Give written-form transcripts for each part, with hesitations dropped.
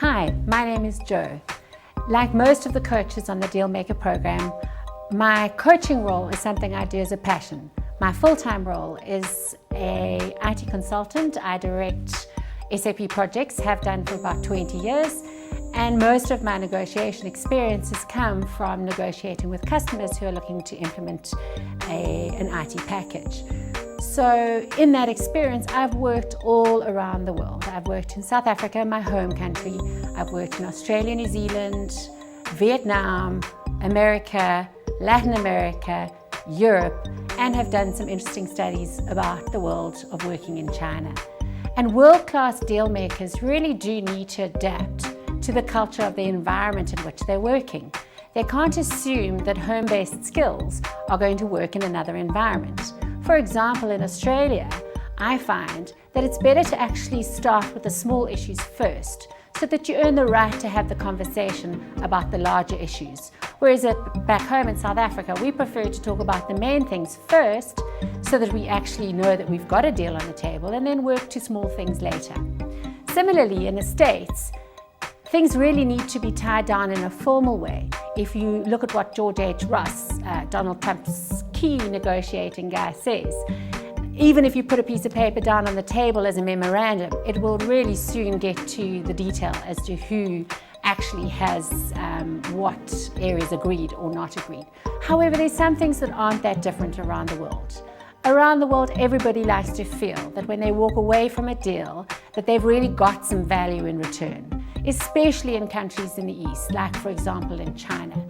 Hi, my name is Jo. Like most of the coaches on the Dealmaker program, my coaching role is something I do as a passion. My full-time role is an IT consultant. I direct SAP projects, have done for about 20 years, and most of my negotiation experiences come from negotiating with customers who are looking to implement an IT package. So in that experience, I've worked all around the world. I've worked in South Africa, my home country. I've worked in Australia, New Zealand, Vietnam, America, Latin America, Europe, and have done some interesting studies about the world of working in China. And world-class deal makers really do need to adapt to the culture of the environment in which they're working. They can't assume that home-based skills are going to work in another environment. For example, in Australia, I find that it's better to actually start with the small issues first, so that you earn the right to have the conversation about the larger issues. Whereas back home in South Africa, we prefer to talk about the main things first, so that we actually know that we've got a deal on the table and then work to small things later. Similarly, in the States, things really need to be tied down in a formal way. If you look at what George H. Ross, Donald Trump's key negotiating guy, says, even if you put a piece of paper down on the table as a memorandum, it will really soon get to the detail as to who actually has what areas agreed or not agreed. However, there's some things that aren't that different around the world. Around the world, everybody likes to feel that when they walk away from a deal, that they've really got some value in return, especially in countries in the East, like for example in China.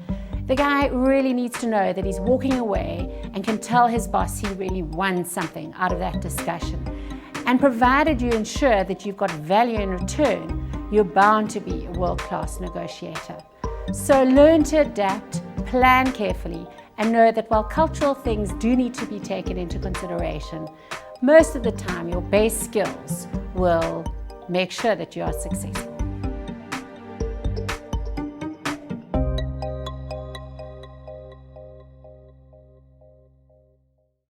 The guy really needs to know that he's walking away and can tell his boss he really won something out of that discussion. And provided you ensure that you've got value in return, you're bound to be a world-class negotiator. So learn to adapt, plan carefully, and know that while cultural things do need to be taken into consideration, most of the time your base skills will make sure that you are successful.